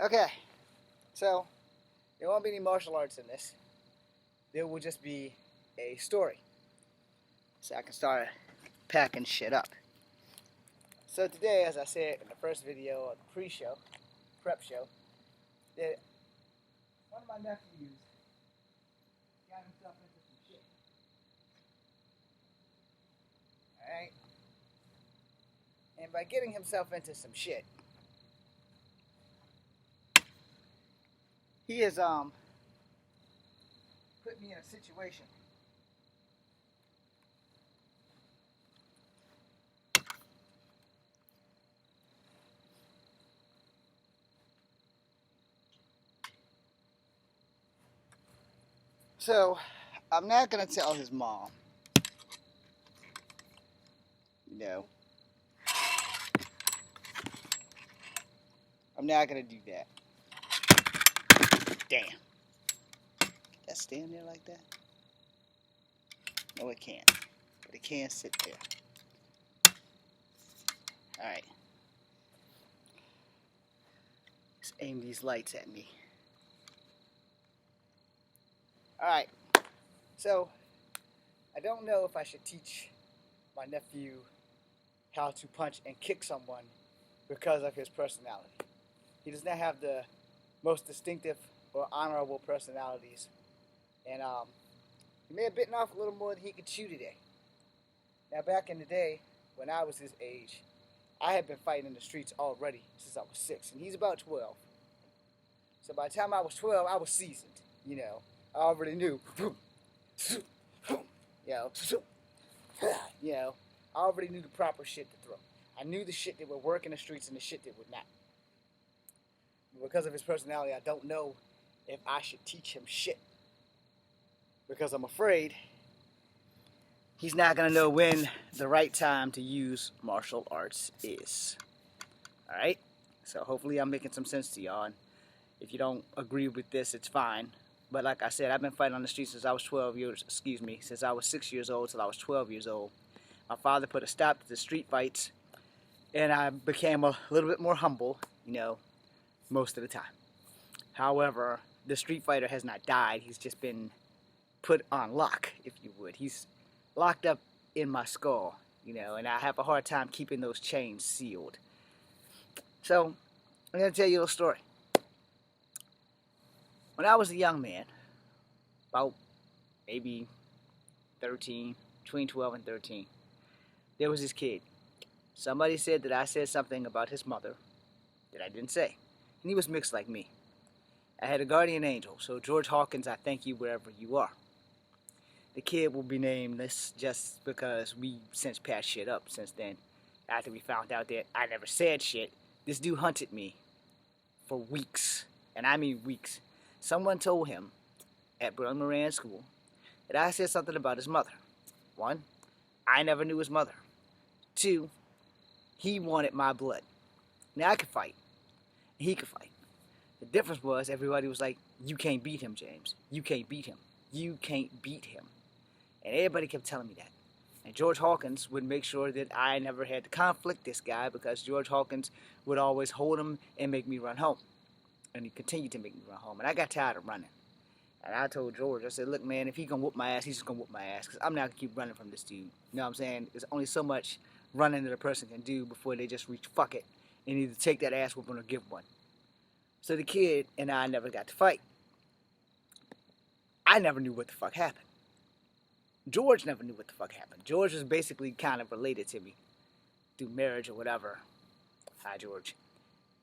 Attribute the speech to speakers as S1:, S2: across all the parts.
S1: Okay, so there won't be any martial arts in this. There will just be a story. So I can start packing shit up. So today, as I said in the first video of the pre-show, prep show, that one of my nephews got himself into some shit. Alright? And by getting himself into some shit, he has put me in a situation so I'm not gonna tell his mom. No. I'm not gonna do that. Damn. Can that stand there like that? No, it can't. But it can sit there. Alright. Let's aim these lights at me. Alright. So, I don't know if I should teach my nephew how to punch and kick someone because of his personality. He does not have the most distinctive or honorable personalities. And he may have bitten off a little more than he could chew today. Now back in the day, when I was his age, I had been fighting in the streets already since I was 6, and he's about 12. So by the time I was 12, I was seasoned, you know. I already knew, I already knew the proper shit to throw. I knew the shit that would work in the streets and the shit that would not. Because of his personality, I don't know if I should teach him shit. Because I'm afraid he's not going to know when the right time to use martial arts is. Alright? So hopefully I'm making some sense to y'all. And if you don't agree with this, it's fine. But like I said, I've been fighting on the streets since I was since I was 6 years old till I was 12 years old. My father put a stop to the street fights, and I became a little bit more humble, you know, most of the time. However, the street fighter has not died. He's just been put on lock, if you would. He's locked up in my skull, you know, and I have a hard time keeping those chains sealed. So, I'm going to tell you a little story. When I was a young man, about maybe 13, between 12 and 13, there was this kid. Somebody said that I said something about his mother that I didn't say. And he was mixed like me. I had a guardian angel, so George Hawkins, I thank you wherever you are. The kid will be nameless just because we since patched shit up since then. After we found out that I never said shit, this dude hunted me for weeks. And I mean weeks. Someone told him at Berlin Moran School that I said something about his mother. 1, I never knew his mother. 2, he wanted my blood. Now I could fight. He could fight. The difference was everybody was like, you can't beat him, James. You can't beat him. You can't beat him. And everybody kept telling me that. And George Hawkins would make sure that I never had to conflict this guy because George Hawkins would always hold him and make me run home. And he continued to make me run home. And I got tired of running. And I told George, I said, look, man, if he gonna whoop my ass, he's just gonna whoop my ass. Because I'm not gonna keep running from this dude. You know what I'm saying? There's only so much running that a person can do before they just reach fuck it and either take that ass whooping or give one. So the kid and I never got to fight. I never knew what the fuck happened. George never knew what the fuck happened. George was basically kind of related to me through marriage or whatever. Hi, George.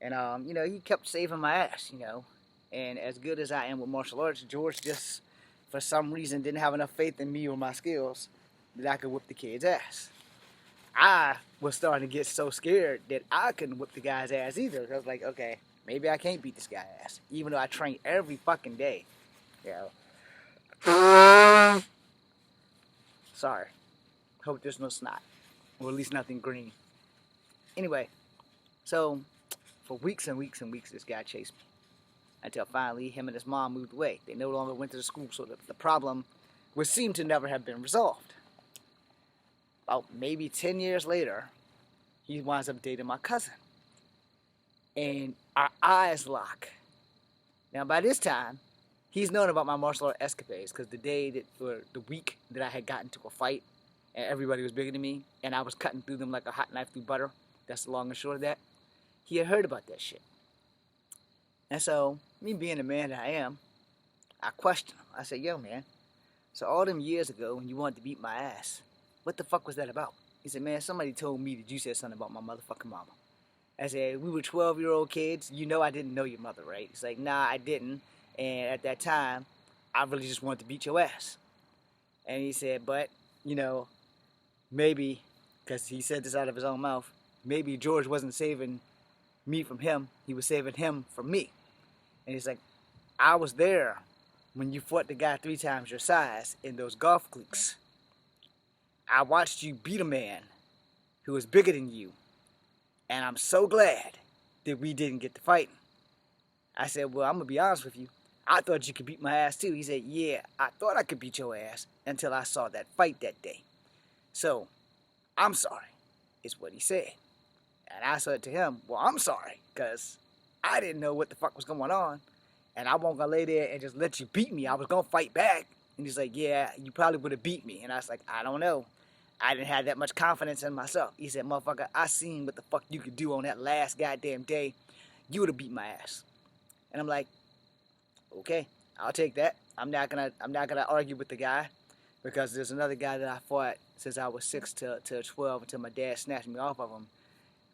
S1: And, you know, he kept saving my ass, you know. And as good as I am with martial arts, George just, for some reason, didn't have enough faith in me or my skills that I could whip the kid's ass. I was starting to get so scared that I couldn't whip the guy's ass either. I was like, okay, maybe I can't beat this guy's ass. Even though I train every fucking day, you know. Sorry. Hope there's no snot. Or at least nothing green. Anyway, so for weeks and weeks and weeks, this guy chased me. Until finally, him and his mom moved away. They no longer went to the school, so the problem would seem to never have been resolved. About maybe 10 years later, he winds up dating my cousin. And Our eyes lock. Now, by this time, he's known about my martial art escapades because the week that I had gotten into a fight and everybody was bigger than me and I was cutting through them like a hot knife through butter, that's the long and short of that, he had heard about that shit. And so, me being the man that I am, I questioned him. I said, yo, man, so all them years ago when you wanted to beat my ass, what the fuck was that about? He said, man, somebody told me that you said something about my motherfucking mama. I said, we were 12-year-old kids. You know I didn't know your mother, right? He's like, nah, I didn't. And at that time, I really just wanted to beat your ass. And he said, but, you know, maybe, because he said this out of his own mouth, maybe George wasn't saving me from him. He was saving him from me. And he's like, I was there when you fought the guy 3 times your size in those golf cleats. I watched you beat a man who was bigger than you. And I'm so glad that we didn't get to fighting. I said, well, I'm going to be honest with you. I thought you could beat my ass too. He said, yeah, I thought I could beat your ass until I saw that fight that day. So, I'm sorry, is what he said. And I said to him, well, I'm sorry, because I didn't know what the fuck was going on. And I wasn't going to lay there and just let you beat me. I was going to fight back. And he's like, yeah, you probably would have beat me. And I was like, I don't know. I didn't have that much confidence in myself. He said, motherfucker, I seen what the fuck you could do on that last goddamn day. You would have beat my ass. And I'm like, okay, I'll take that. I'm not gonna argue with the guy because there's another guy that I fought since I was 6 to 12 until my dad snatched me off of him.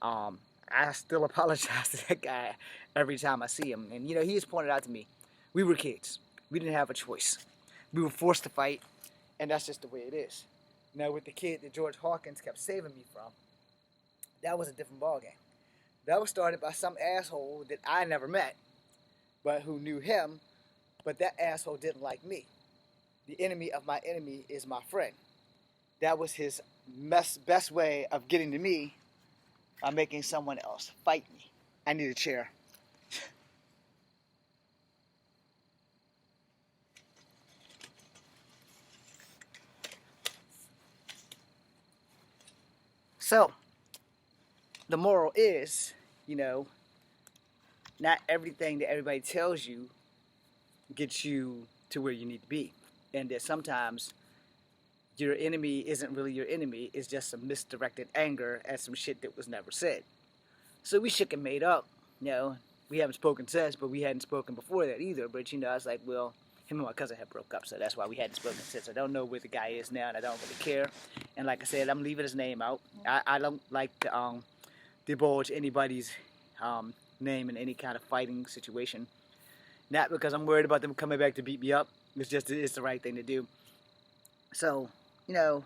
S1: I still apologize to that guy every time I see him. And, you know, he just pointed out to me, we were kids. We didn't have a choice. We were forced to fight, and that's just the way it is. Now, with the kid that George Hawkins kept saving me from, that was a different ballgame. That was started by some asshole that I never met, but who knew him, but that asshole didn't like me. The enemy of my enemy is my friend. That was his best way of getting to me by making someone else fight me. I need a chair. So, the moral is, you know, not everything that everybody tells you gets you to where you need to be. And that sometimes your enemy isn't really your enemy, it's just some misdirected anger at some shit that was never said. So we shook and made up, you know. We haven't spoken since, but we hadn't spoken before that either. But, you know, I was like, well, him and my cousin had broke up, so that's why we hadn't spoken since. I don't know where the guy is now, and I don't really care. And like I said, I'm leaving his name out. I don't like to divulge anybody's name in any kind of fighting situation. Not because I'm worried about them coming back to beat me up. It's just it's the right thing to do. So, you know,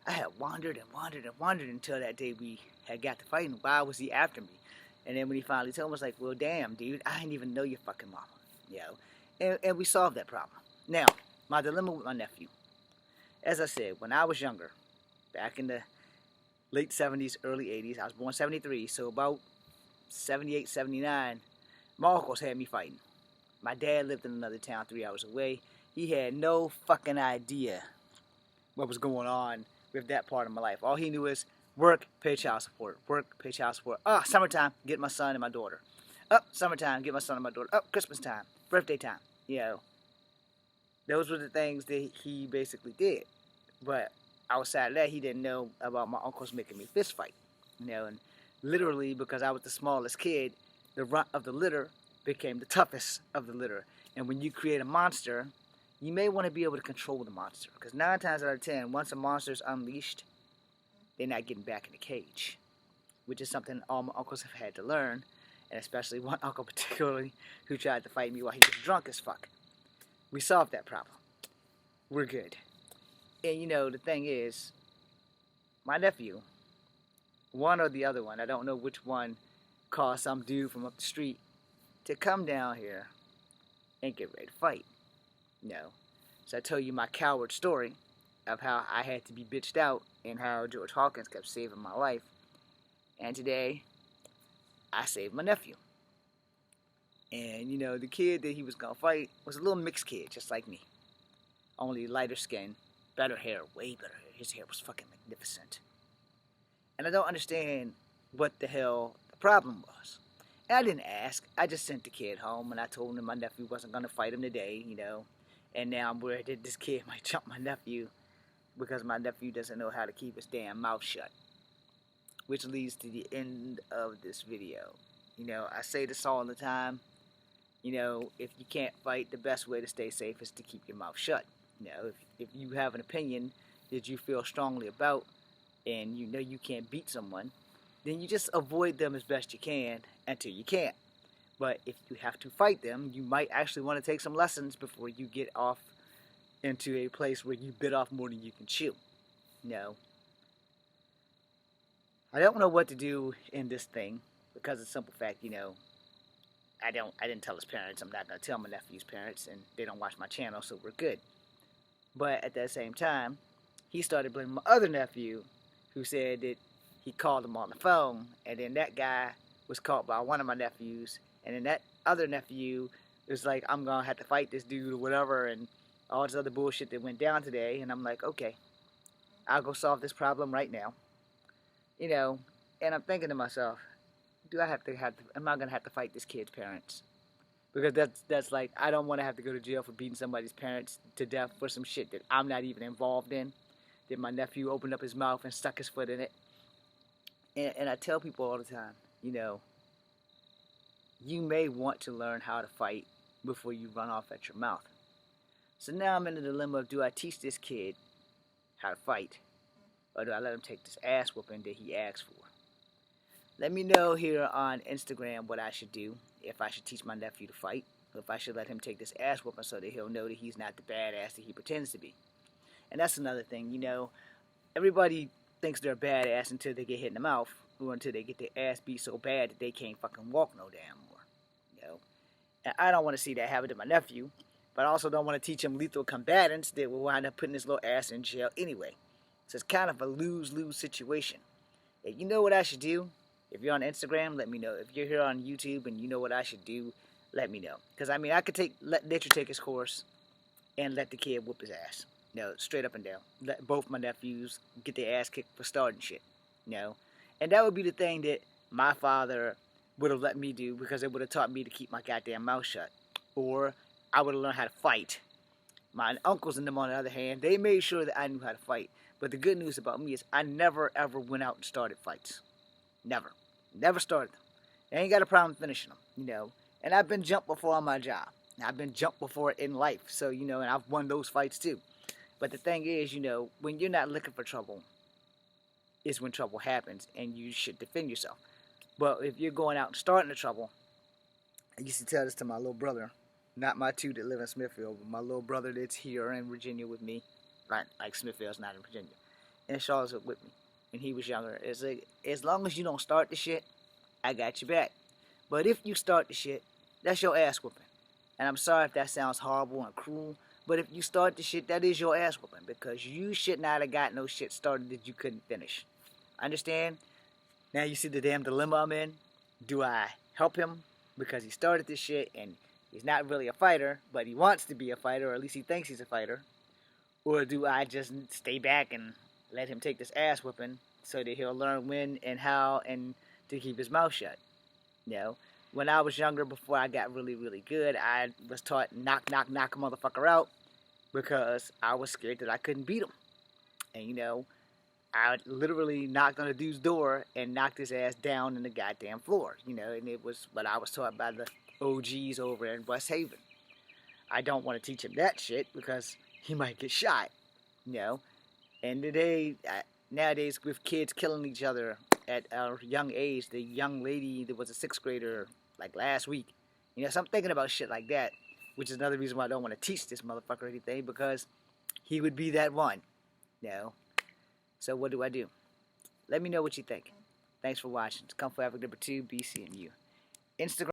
S1: I had wandered until that day we had got to fighting. Why was he after me? And then when he finally told me, I was like, well, damn, dude, I didn't even know your fucking mama. You know? And we solved that problem. Now, my dilemma with my nephew. As I said, when I was younger, back in the late 70s, early 80s, I was born 73, so about 78, 79, my uncles had me fighting. My dad lived in another town 3 hours away. He had no fucking idea what was going on with that part of my life. All he knew is work, pay child support. Work, pay child support. Summertime, get my son and my daughter. Summertime, get my son and my daughter. Christmas time, birthday time. You know, those were the things that he basically did. But outside of that, he didn't know about my uncles making me fist fight. You know, and literally because I was the smallest kid, the runt of the litter became the toughest of the litter. And when you create a monster, you may want to be able to control the monster. Because 9 times out of 10, once a monster is unleashed, they're not getting back in the cage. Which is something all my uncles have had to learn. And especially one uncle particularly who tried to fight me while he was drunk as fuck. We solved that problem. We're good. And you know, the thing is, my nephew, one or the other one, I don't know which one, caused some dude from up the street to come down here and get ready to fight. You know, so I tell you my coward story of how I had to be bitched out and how George Hawkins kept saving my life. And today, I saved my nephew. And, you know, the kid that he was going to fight was a little mixed kid, just like me. Only lighter skin, better hair, way better hair. His hair was fucking magnificent. And I don't understand what the hell the problem was. And I didn't ask. I just sent the kid home, and I told him my nephew wasn't going to fight him today, you know. And now I'm worried that this kid might jump my nephew because my nephew doesn't know how to keep his damn mouth shut. Which leads to the end of this video. You know, I say this all the time. You know, if you can't fight, the best way to stay safe is to keep your mouth shut. You know, if you have an opinion that you feel strongly about and you know you can't beat someone, then you just avoid them as best you can until you can't. But if you have to fight them, you might actually want to take some lessons before you get off into a place where you bit off more than you can chew. You know, I don't know what to do in this thing because of the simple fact, you know, I didn't tell his parents. I'm not going to tell my nephew's parents, and they don't watch my channel, so we're good. But at that same time, he started blaming my other nephew, who said that he called him on the phone, and then that guy was caught by one of my nephews, and then that other nephew was like, I'm going to have to fight this dude or whatever, and all this other bullshit that went down today. And I'm like, okay, I'll go solve this problem right now. You know, and I'm thinking to myself, am I going to have to fight this kid's parents? Because that's like, I don't want to have to go to jail for beating somebody's parents to death for some shit that I'm not even involved in. That my nephew opened up his mouth and stuck his foot in it. And I tell people all the time, you know, you may want to learn how to fight before you run off at your mouth. So now I'm in the dilemma of, do I teach this kid how to fight? Or do I let him take this ass whooping that he asked for? Let me know here on Instagram what I should do. If I should teach my nephew to fight. Or if I should let him take this ass whooping so that he'll know that he's not the badass that he pretends to be. And that's another thing, you know. Everybody thinks they're a badass until they get hit in the mouth. Or until they get their ass beat so bad that they can't fucking walk no damn more. You know. And I don't want to see that happen to my nephew. But I also don't want to teach him lethal combatants that will wind up putting his little ass in jail anyway. So it's kind of a lose-lose situation. If you know what I should do, if you're on Instagram, let me know. If you're here on YouTube and you know what I should do, let me know. Because, I mean, I could let nature take his course and let the kid whoop his ass. You know, straight up and down. Let both my nephews get their ass kicked for starting shit. You know? And that would be the thing that my father would have let me do because it would have taught me to keep my goddamn mouth shut. Or I would have learned how to fight. My uncles and them, on the other hand, they made sure that I knew how to fight. But the good news about me is I never, ever went out and started fights. Never. Never started them. I ain't got a problem finishing them, you know. And I've been jumped before on my job. I've been jumped before in life. So, you know, and I've won those fights too. But the thing is, you know, when you're not looking for trouble, is when trouble happens. And you should defend yourself. But if you're going out and starting the trouble, I used to tell this to my little brother. Not my two that live in Smithfield, but my little brother that's here in Virginia with me. Like Smithfield's not in Virginia. And Charlottesville with me. And he was younger. It's like, as long as you don't start the shit, I got your back. But if you start the shit, that's your ass whooping. And I'm sorry if that sounds horrible and cruel, but if you start the shit, that is your ass whooping. Because you should not have got no shit started that you couldn't finish. Understand? Now you see the damn dilemma I'm in. Do I help him because he started this shit and he's not really a fighter, but he wants to be a fighter, or at least he thinks he's a fighter? Or do I just stay back and let him take this ass whooping so that he'll learn when and how and to keep his mouth shut? You know, when I was younger, before I got really, really good, I was taught knock, knock, knock a motherfucker out because I was scared that I couldn't beat him. And, you know, I literally knocked on a dude's door and knocked his ass down in the goddamn floor. You know, and it was what I was taught by the OGs over in West Haven. I don't want to teach him that shit because he might get shot, you know. And today, nowadays, with kids killing each other at a young age, the young lady that was a 6th grader, like last week, you know, so I'm thinking about shit like that, which is another reason why I don't want to teach this motherfucker anything, because he would be that one, you know. So what do I do? Let me know what you think. Thanks for watching. It's Kung Fu Advocate number 2, BCMU. Instagram.